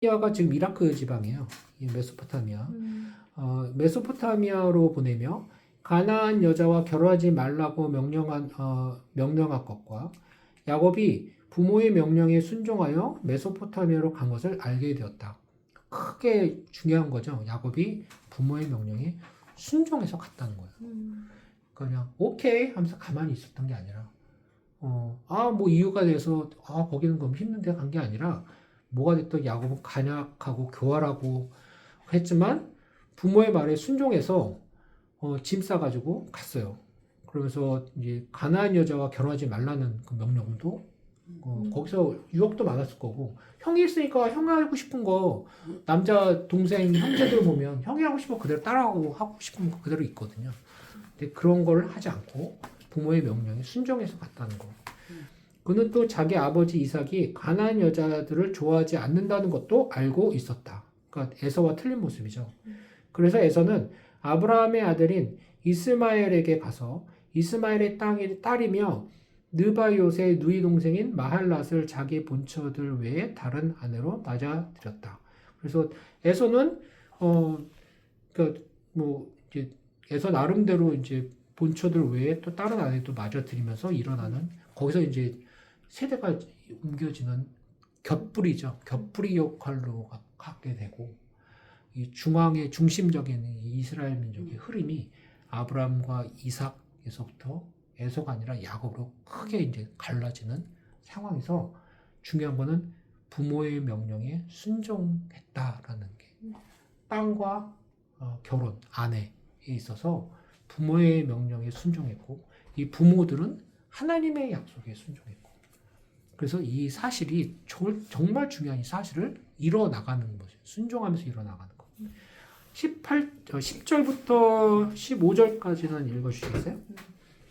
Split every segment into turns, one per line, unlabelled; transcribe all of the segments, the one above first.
메소포타미아가 지금 이라크 지방이에요. 이 메소포타미아. 메소포타미아로 보내며 가나안 여자와 결혼하지 말라고 명령한 것과 야곱이 부모의 명령에 순종하여 메소포타미아로 간 것을 알게 되었다. 크게 중요한 거죠. 야곱이 부모의 명령에 순종해서 갔다는 거예요. 그냥 오케이 하면서 가만히 있었던 게 아니라 뭐 이유가 돼서 거기는 너무 힘든데 간 게 아니라 뭐가 됐든 야곱은 간약하고 교활하고 했지만 부모의 말에 순종해서 짐 싸가지고 갔어요. 그러면서 이제 가나안 여자와 결혼하지 말라는 그 명령도 거기서 유혹도 많았을 거고 형이 있으니까 형이 하고 싶은 거 남자 동생 형제들 보면 형이 하고 싶은 거 그대로 따라하고 하고 싶은 거 그대로 있거든요. 근데 그런 걸 하지 않고 부모의 명령에 순종해서 갔다는 거. 그는 또 자기 아버지 이삭이 가나안 여자들을 좋아하지 않는다는 것도 알고 있었다. 그러니까 에서와 틀린 모습이죠. 그래서 에서는 아브라함의 아들인 이스마엘에게 가서 이스마엘의 딸이며 느바이옷의 누이 동생인 마할랏을 자기 본처들 외에 다른 아내로 맞아들였다. 그래서 에서는 그러니까 뭐 이제 에서 나름대로 이제 본처들 외에 또 다른 아내도 맞아들이면서 일어나는 거기서 이제 세대가 옮겨지는 곁불이죠. 곁불이 역할로 갖게 되고 이 중앙의 중심적인 이 이스라엘 민족의 흐름이 아브라함과 이삭에서부터 에서가 아니라 야곱으로 크게 이제 갈라지는 상황에서 중요한 거는 부모의 명령에 순종했다라는 게 땅과 결혼, 아내에 있어서 부모의 명령에 순종했고 이 부모들은 하나님의 약속에 순종했고 그래서 이 사실이 정말 중요한 이 사실을 이뤄나가는 거죠. 순종하면서 이뤄나가는 거. 10절부터 15절까지는 읽어주시겠어요?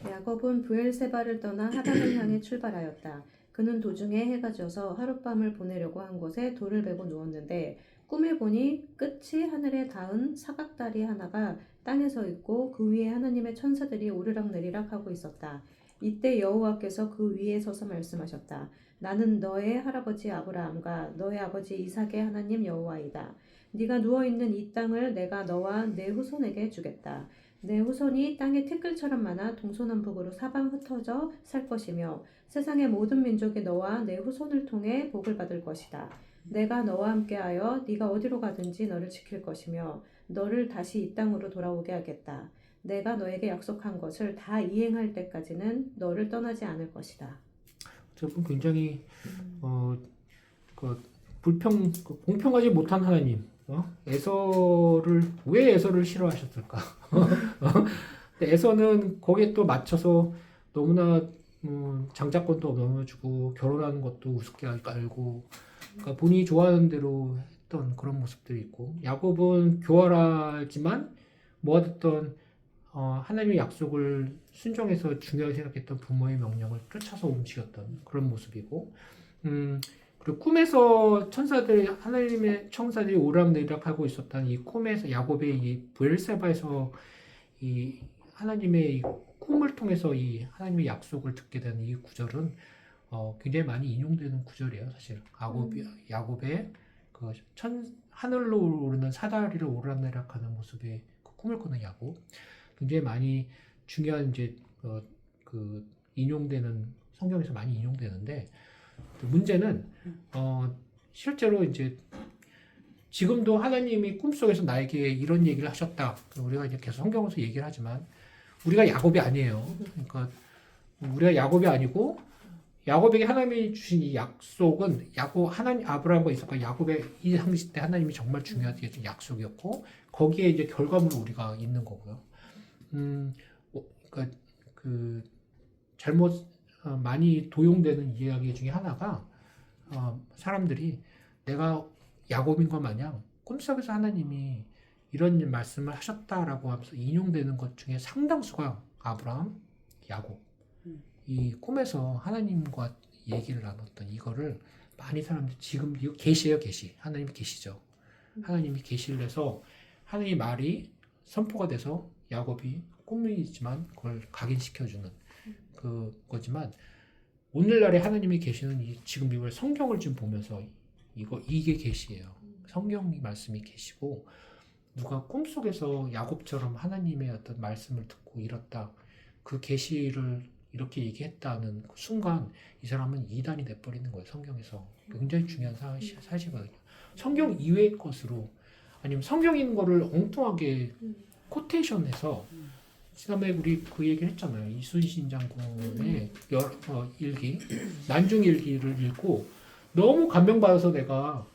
야곱은 브엘세바를 떠나 하단을 향해 출발하였다. 그는 도중에 해가 져서 하룻밤을 보내려고 한 곳에 돌을 베고 누웠는데 꿈에 보니 끝이 하늘에 닿은 사각다리 하나가 땅에 서 있고 그 위에 하나님의 천사들이 오르락내리락 하고 있었다. 이때 여호와께서 그 위에 서서 말씀하셨다. 나는 너의 할아버지 아브라함과 너의 아버지 이삭의 하나님 여호와이다. 네가 누워있는 이 땅을 내가 너와 내 후손에게 주겠다. 내 후손이 땅의 티끌처럼 많아 동서남북으로 사방 흩어져 살 것이며 세상의 모든 민족이 너와 내 후손을 통해 복을 받을 것이다. 내가 너와 함께하여 네가 어디로 가든지 너를 지킬 것이며 너를 다시 이 땅으로 돌아오게 하겠다. 내가 너에게 약속한 것을 다 이행할 때까지는 너를 떠나지 않을 것이다.
저분 굉장히 공평하지 못한 하나님. 왜 에서를 싫어하셨을까? 에서는 거기에 또 맞춰서 너무나 장자권도 넘어주고 결혼하는 것도 우습게 알고 그러니까 본인이 좋아하는 대로 했던 그런 모습들이 있고 야곱은 교활하지만 뭐가 됐든 하나님의 약속을 순종해서 중요하게 생각했던 부모의 명령을 쫓아서 움직였던 그런 모습이고 그리고 꿈에서 하나님의 천사들이 오락내락하고 있었던 이 꿈에서 야곱의 이 브엘세바에서 이 하나님의 이 꿈을 통해서 이 하나님의 약속을 듣게 되는 이 구절은 굉장히 많이 인용되는 구절이에요. 사실 야곱의 그 하늘로 오르는 사다리를 오락내락하는 모습의 그 꿈을 꾸는 야곱 굉장히 많이 중요한 이제 그 인용되는 성경에서 많이 인용되는데 문제는 실제로 이제 지금도 하나님이 꿈속에서 나에게 이런 얘기를 하셨다. 우리가 이제 계속 성경에서 얘기를 하지만 우리가 야곱이 아니에요. 그러니까 우리가 야곱이 아니고 야곱에게 하나님이 주신 이 약속은 하나님 아브라함과 이삭과 야곱의 이 상시 때 하나님이 정말 중요하게 했던 약속이었고 거기에 이제 결과물로 우리가 있는 거고요. 그러니까 그 잘못 많이 도용되는 이야기 중에 하나가 사람들이 내가 야곱인 것 마냥 꿈속에서 하나님이 이런 말씀을 하셨다라고 하면서 인용되는 것 중에 상당수가 아브라함, 야곱 이 꿈에서 하나님과 얘기를 나눴던 이거를 많이 사람들이 지금 이거 계시예요, 계시. 하나님이 계시죠. 하나님이 계시를 해서 하나님의 말이 선포가 돼서 야곱이 꿈이지만 그걸 각인시켜주는 그거지만 오늘날에 하나님이 계시는 지금 이걸 성경을 지금 보면서 이게 계시예요. 성경 말씀이 계시고 누가 꿈속에서 야곱처럼 하나님의 어떤 말씀을 듣고 이뤘다. 그 계시를 이렇게 얘기했다는 그 순간 이 사람은 이단이 돼버리는 거예요. 성경에서. 굉장히 중요한 사실이거든요. 성경 이외의 것으로 아니면 성경인 거를 엉뚱하게 코테이션해서 지난번에 우리 그 얘기를 했잖아요. 이순신 장군의 일기, 난중일기를 읽고 너무 감명받아서 내가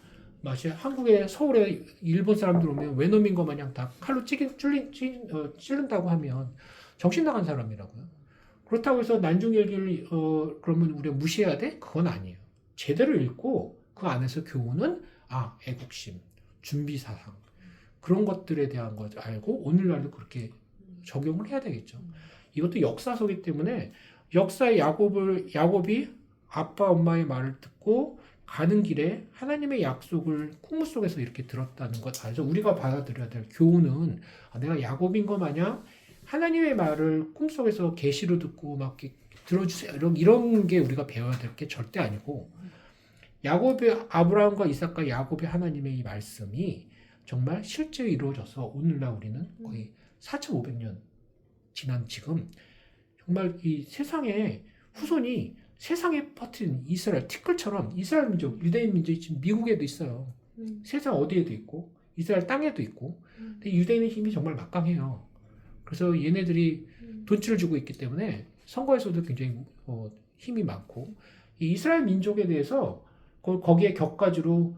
마치 한국에 서울에 일본 사람들 오면 외놈인 거 마냥 다 칼로 찌른다고 하면 정신 나간 사람이라고요. 그렇다고 해서 난중일기를 그러면 우리가 무시해야 돼? 그건 아니에요. 제대로 읽고 그 안에서 교훈은 애국심, 준비사상 그런 것들에 대한 걸 알고 오늘날도 그렇게 적용을 해야 되겠죠. 이것도 역사서기 때문에 역사의 야곱이 아빠 엄마의 말을 듣고 가는 길에 하나님의 약속을 꿈 속에서 이렇게 들었다는 것 알죠? 우리가 받아들여야 될 교훈은 내가 야곱인 것 마냥 하나님의 말을 꿈속에서 계시로 듣고 막 들어주세요 이런 게 우리가 배워야 될 게 절대 아니고 야곱의 아브라함과 이삭과 야곱의 하나님의 이 말씀이 정말 실제 이루어져서 오늘날 우리는 거의 4,500년 지난 지금 정말 이 세상에 후손이 세상에 퍼진 이스라엘 티끌처럼 이스라엘 민족, 유대인 민족이 지금 미국에도 있어요. 세상 어디에도 있고 이스라엘 땅에도 있고 근데 유대인의 힘이 정말 막강해요. 그래서 얘네들이 돈줄을 주고 있기 때문에 선거에서도 굉장히 힘이 많고 이 이스라엘 민족에 대해서 거기에 격가지로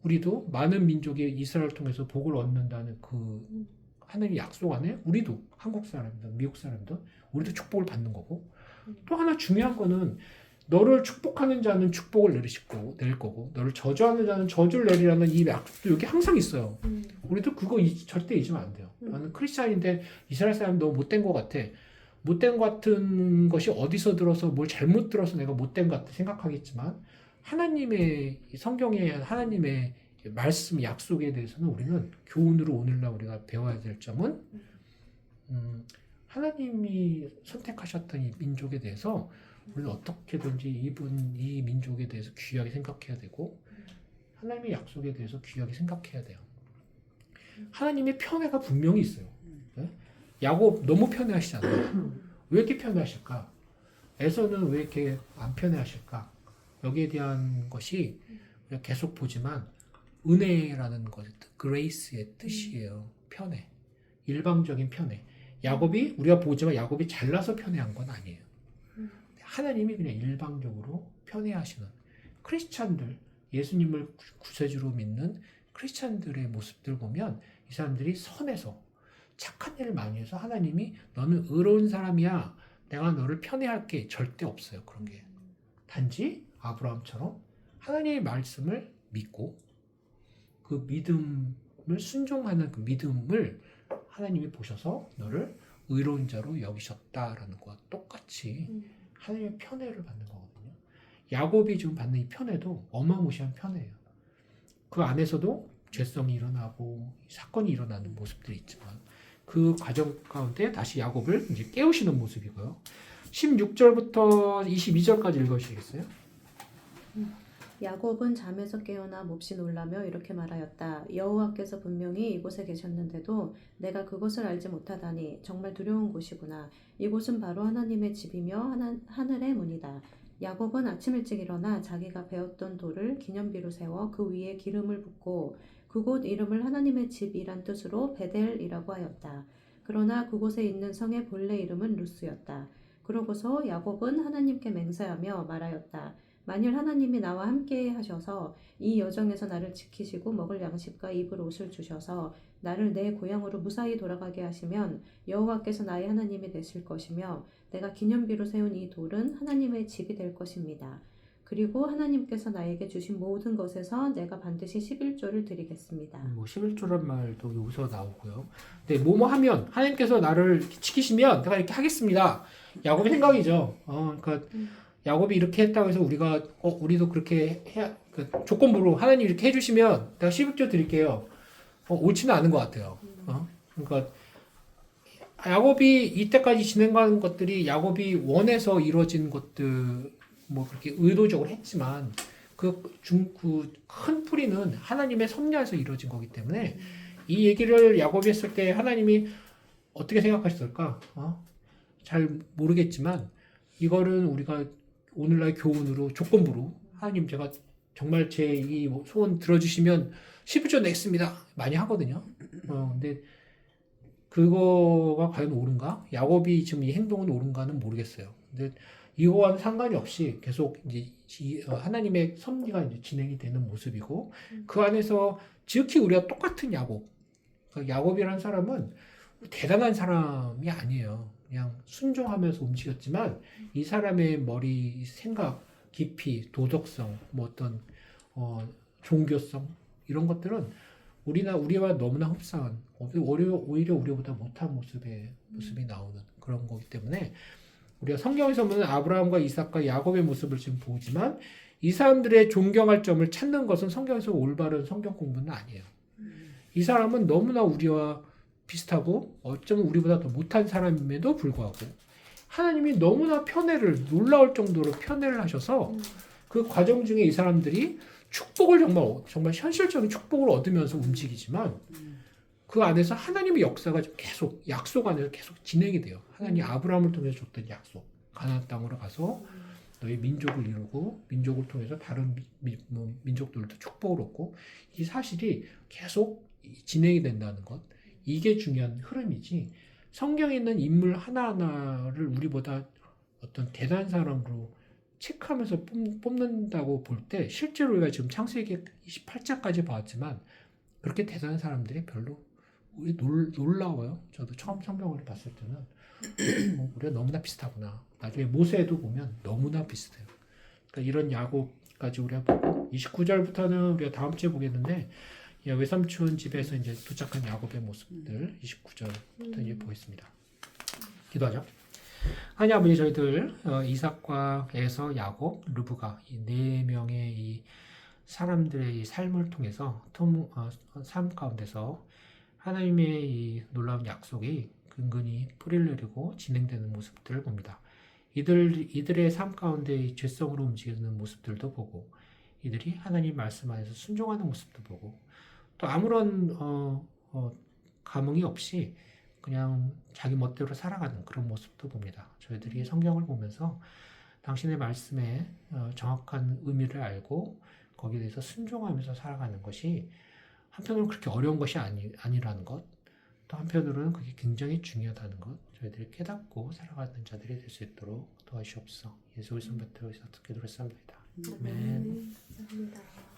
우리도 많은 민족이 이스라엘을 통해서 복을 얻는다는 그 하나님의 약속 안에 우리도 한국 사람들, 미국 사람들 우리도 축복을 받는 거고 또 하나 중요한 거는 너를 축복하는 자는 축복을 낼 거고 너를 저주하는 자는 저주를 내리라는 이 약속도 여기 항상 있어요. 우리도 그거 절대 잊으면 안 돼요. 나는 크리스찬인데 이스라엘 사람 너무 못된 것 같아. 못된 것 같은 것이 어디서 들어서 뭘 잘못 들어서 내가 못된 것 같아 생각하겠지만 하나님의 성경의 하나님의 말씀 약속에 대해서는 우리는 교훈으로 오늘날 우리가 배워야 될 점은 하나님이 선택하셨던 이 민족에 대해서 우리는 어떻게든지 이 민족에 대해서 귀하게 생각해야 되고 하나님의 약속에 대해서 귀하게 생각해야 돼요. 하나님의 편애가 분명히 있어요. 네? 야곱 너무 편애하시잖아요. 왜 이렇게 편애하실까? 에서는 왜 이렇게 안 편애하실까? 여기에 대한 것이 우리가 계속 보지만 은혜라는 것, 그레이스의 뜻이에요. 편애, 일방적인 편애. 야곱이 우리가 보지만 야곱이 잘나서 편애한 건 아니에요. 하나님이 그냥 일방적으로 편애하시는 크리스찬들, 예수님을 구세주로 믿는 크리스찬들의 모습들 보면 이 사람들이 선해서 착한 일을 많이 해서 하나님이 너는 의로운 사람이야. 내가 너를 편애할게. 절대 없어요. 그런 게. 단지 아브라함처럼 하나님의 말씀을 믿고 그 믿음을 순종하는 그 믿음을 하나님이 보셔서 너를 의로운 자로 여기셨다라는 것과 똑같이 하나님의 편애를 받는 거거든요. 야곱이 지금 받는 이 편애도 어마무시한 편애예요. 그 안에서도 죄성이 일어나고 사건이 일어나는 모습들이 있지만 그 과정 가운데 다시 야곱을 이제 깨우시는 모습이고요. 16절부터 22절까지 읽어주시겠어요?
야곱은 잠에서 깨어나 몹시 놀라며 이렇게 말하였다. 여호와께서 분명히 이곳에 계셨는데도 내가 그것을 알지 못하다니 정말 두려운 곳이구나. 이곳은 바로 하나님의 집이며 하늘의 문이다. 야곱은 아침 일찍 일어나 자기가 베었던 돌을 기념비로 세워 그 위에 기름을 붓고 그곳 이름을 하나님의 집이란 뜻으로 베델이라고 하였다. 그러나 그곳에 있는 성의 본래 이름은 루스였다. 그러고서 야곱은 하나님께 맹세하며 말하였다. 만일 하나님이 나와 함께 하셔서 이 여정에서 나를 지키시고 먹을 양식과 입을 옷을 주셔서 나를 내 고향으로 무사히 돌아가게 하시면 여호와께서 나의 하나님이 되실 것이며 내가 기념비로 세운 이 돌은 하나님의 집이 될 것입니다. 그리고 하나님께서 나에게 주신 모든 것에서 내가 반드시 11조를 드리겠습니다.
11조란 말도 여기서 나오고요. 네, 뭐뭐 하면 하나님께서 나를 지키시면 내가 이렇게 하겠습니다. 야곱의 생각이죠. 그러니까 야곱이 이렇게 했다고 해서 우리도 그렇게 해야 조건부로 하나님 이렇게 해주시면 내가 11조 드릴게요. 옳지는 않은 것 같아요. 그러니까 야곱이 이때까지 진행한 것들이 야곱이 원해서 이루어진 것들 뭐 그렇게 의도적으로 했지만 그 큰 뿌리는 하나님의 섭리에서 이루어진 거기 때문에 이 얘기를 야곱이 했을 때 하나님이 어떻게 생각하셨을까? 잘 모르겠지만 이거는 우리가 오늘날 교훈으로 조건부로 하나님 제가 정말 제 이 소원 들어주시면 11조 냈습니다. 많이 하거든요. 근데 그거가 과연 옳은가? 야곱이 지금 이 행동은 옳은가는 모르겠어요. 근데 이거와는 상관이 없이 계속 이제 하나님의 섭리가 이제 진행이 되는 모습이고 그 안에서 지극히 우리가 똑같은 야곱. 그러니까 야곱이라는 사람은 대단한 사람이 아니에요. 그냥 순종하면서 움직였지만 이 사람의 머리 생각, 깊이, 도덕성, 뭐 어떤 종교성 이런 것들은 우리와 너무나 흡사한 오히려 우리보다 못한 모습이 나오는 그런 거기 때문에 우리가 성경에서 보면 아브라함과 이삭과 야곱의 모습을 지금 보지만 이 사람들의 존경할 점을 찾는 것은 성경에서 올바른 성경 공부는 아니에요. 이 사람은 너무나 우리와 비슷하고 어쩌면 우리보다 더 못한 사람임에도 불구하고 하나님이 너무나 놀라울 정도로 편애를 하셔서 그 과정 중에 이 사람들이 축복을 정말 현실적인 축복을 얻으면서 움직이지만 그 안에서 하나님의 역사가 계속 약속 안에서 계속 진행이 돼요. 하나님이 아브라함을 통해서 줬던 약속. 가나안 땅으로 가서 너희 민족을 이루고 민족을 통해서 다른 민족들도 축복을 얻고 이 사실이 계속 진행이 된다는 것. 이게 중요한 흐름이지. 성경에 있는 인물 하나하나를 우리보다 어떤 대단한 사람으로 체크하면서 뽑는다고 볼 때 실제로 우리가 지금 창세기 28장까지 봤지만 그렇게 대단한 사람들이 별로 놀라워요. 저도 처음 성경을 봤을 때는 우리가 너무나 비슷하구나. 나중에 모세도 보면 너무나 비슷해요. 그러니까 이런 야곱까지 우리가 보고 29절부터는 우리가 다음 주에 보겠는데 외삼촌 집에서 이제 도착한 야곱의 모습들 29절부터 이제 보겠습니다. 기도하죠. 하나님 아버지 저희들 이삭과 에서 야곱, 르브가 이 네 명의 이 사람들의 이 삶을 통해서 삶 가운데서 하나님의 이 놀라운 약속이 근근히 뿌리를 내리고 진행되는 모습들을 봅니다. 이들의 삶 가운데 이 죄성으로 움직이는 모습들도 보고 이들이 하나님 말씀 안에서 순종하는 모습도 보고 또 아무런 감흥이 없이 그냥 자기 멋대로 살아가는 그런 모습도 봅니다. 저희들이 성경을 보면서 당신의 말씀에 정확한 의미를 알고 거기에 대해서 순종하면서 살아가는 것이 한편으로는 그렇게 어려운 것이 아니라는 것, 또 한편으로는 그게 굉장히 중요하다는 것, 저희들이 깨닫고 살아가는 자들이 될 수 있도록 도와주시옵소서. 예수 그리스도 이름으로 기도했사옵나이다. 아멘.
감사합니다.